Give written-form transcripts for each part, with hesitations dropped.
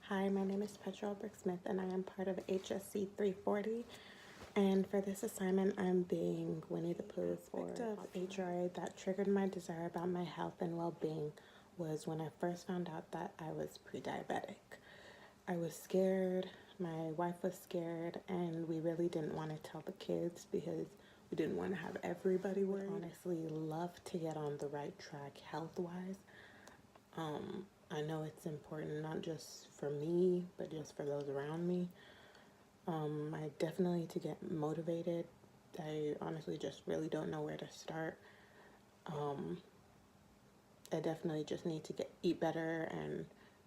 Hi, my name is Petra Albrecht-Smith and I am part of HSC 340. And for this assignment, I'm being Winnie the Pooh. For of HRA that triggered my desire about my health and well-being was when I first found out that I was pre-diabetic. I was scared, my wife was scared, and we really didn't want to tell the kids because we didn't want to have everybody worried. I honestly love to get on the right track health-wise. I know it's important not just for me, but just for those around me. I definitely need to get motivated. I honestly just really don't know where to start. I definitely just need to eat better and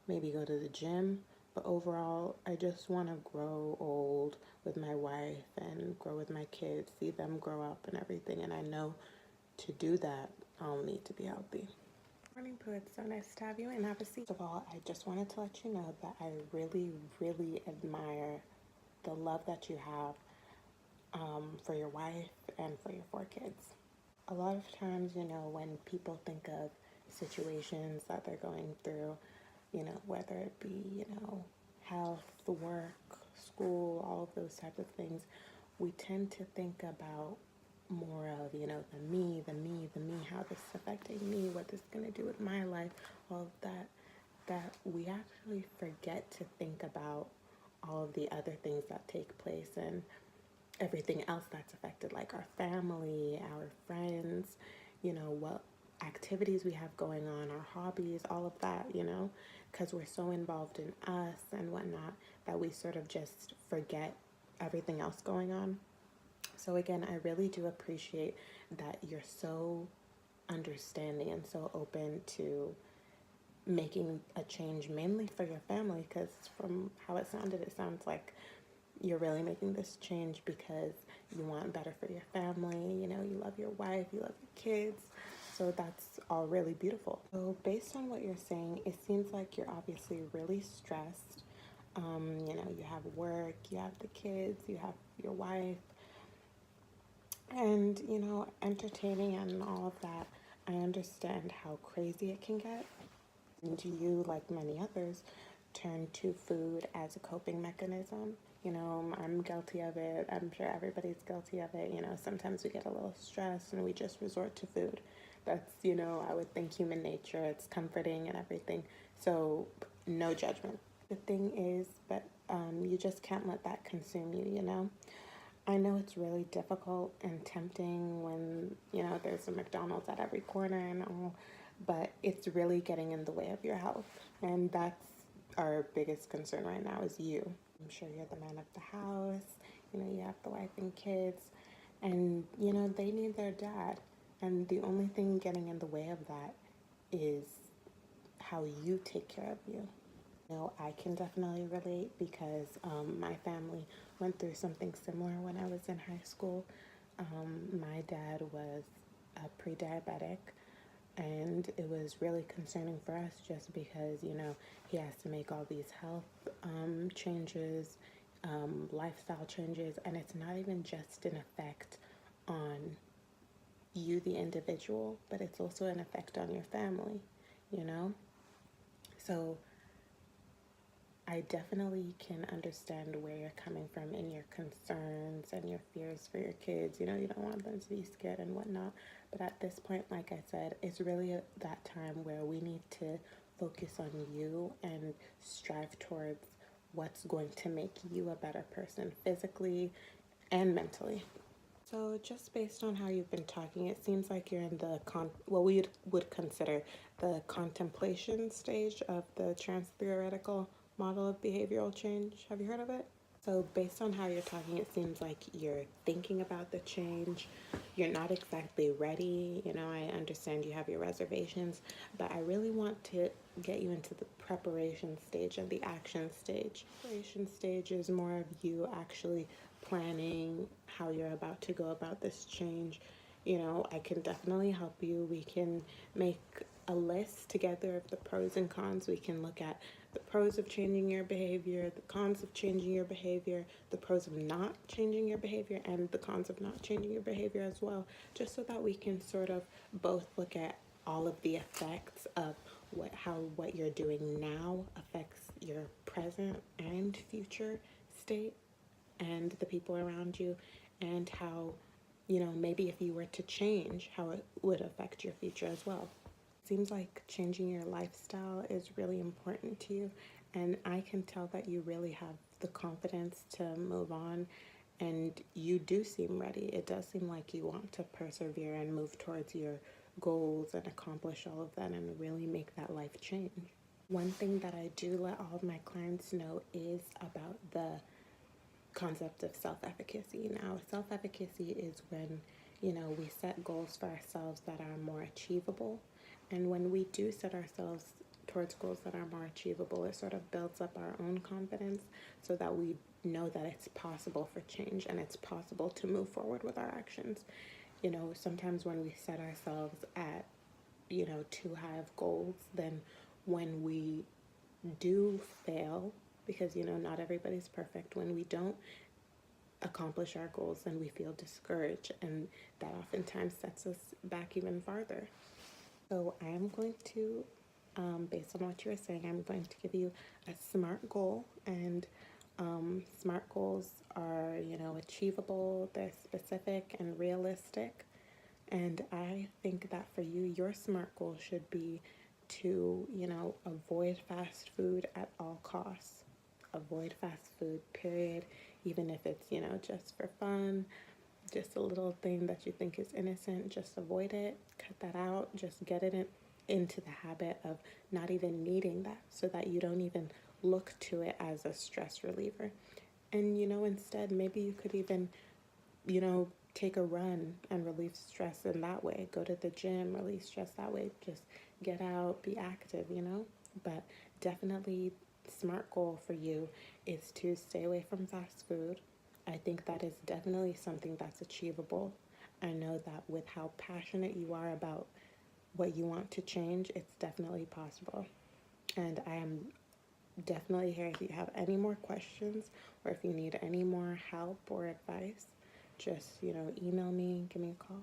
maybe go to the gym. But overall, I just want to grow old with my wife and grow with my kids, see them grow up and everything. And I know to do that, I'll need to be healthy. Morning, Pooh. It's so nice to have you and have a seat. First of all, I just wanted to let you know that I really, really admire the love that you have for your wife and for your 4 kids. A lot of times, when people think of situations that they're going through, whether it be, health, work, school, all of those types of things, we tend to think about more of, the me, how this is affecting me, what this is going to do with my life, all of that we actually forget to think about all of the other things that take place and everything else that's affected, like our family, our friends, what activities we have going on, our hobbies, all of that, because we're so involved in us and whatnot that we sort of just forget everything else going on. So again, I really do appreciate that you're so understanding and so open to making a change mainly for your family, because from how it sounded, it sounds like you're really making this change because you want better for your family, you love your wife, you love your kids. So that's all really beautiful. So based on what you're saying, it seems like you're obviously really stressed. You have work, you have the kids, you have your wife, and, entertaining and all of that. I understand how crazy it can get. And you, like many others, turn to food as a coping mechanism. I'm guilty of it. I'm sure everybody's guilty of it. Sometimes we get a little stressed and we just resort to food. That's, I would think human nature. It's comforting and everything. So, no judgment. The thing is, but you just can't let that consume you. I know it's really difficult and tempting when, there's a McDonald's at every corner and all, but it's really getting in the way of your health. And that's our biggest concern right now is you. I'm sure you're the man of the house, you have the wife and kids, and, they need their dad. And the only thing getting in the way of that is how you take care of you. I can definitely relate because my family went through something similar when I was in high school. My dad was a pre-diabetic, and it was really concerning for us just because, he has to make all these health changes, lifestyle changes, and it's not even just an effect on you, the individual, but it's also an effect on your family. So I definitely can understand where you're coming from in your concerns and your fears for your kids. You don't want them to be scared and whatnot. But at this point, like I said, it's really that time where we need to focus on you and strive towards what's going to make you a better person physically and mentally. So just based on how you've been talking, it seems like you're in the what we would consider the contemplation stage of the trans-theoretical model of behavioral change. Have you heard of it? So based on how you're talking, it seems like you're thinking about the change. You're not exactly ready. I understand you have your reservations, but I really want to get you into the preparation stage and the action stage. Preparation stage is more of you actually planning how you're about to go about this change. I can definitely help you. We can make a list together of the pros and cons. We can look at the pros of changing your behavior, the cons of changing your behavior, the pros of not changing your behavior, and the cons of not changing your behavior as well, just so that we can sort of both look at all of the effects of what you're doing now affects your present and future state and the people around you, and how, maybe if you were to change, how it would affect your future as well. Seems like changing your lifestyle is really important to you, and I can tell that you really have the confidence to move on, and you do seem ready. It does seem like you want to persevere and move towards your goals and accomplish all of that and really make that life change. One thing that I do let all of my clients know is about the concept of self-efficacy. Now, self-efficacy is when, we set goals for ourselves that are more achievable. And when we do set ourselves towards goals that are more achievable, it sort of builds up our own confidence so that we know that it's possible for change and it's possible to move forward with our actions. Sometimes when we set ourselves at, too high of goals, then when we do fail, because not everybody's perfect, when we don't accomplish our goals, then we feel discouraged, and that oftentimes sets us back even farther. So I am going to, based on what you were saying, I'm going to give you a SMART goal, and SMART goals are, achievable, they're specific and realistic. And I think that for you, your SMART goal should be to, avoid fast food at all costs. Avoid fast food, period. Even if it's, just for fun, just a little thing that you think is innocent, just avoid it, cut that out, just get it into the habit of not even needing that, so that you don't even look to it as a stress reliever. And, instead, maybe you could even, take a run and relieve stress in that way. Go to the gym, relieve stress that way. Just get out, be active, But definitely, SMART goal for you is to stay away from fast food. I think that is definitely something that's achievable. I know that with how passionate you are about what you want to change, it's definitely possible. And I am definitely here if you have any more questions or if you need any more help or advice. Just, email me, give me a call.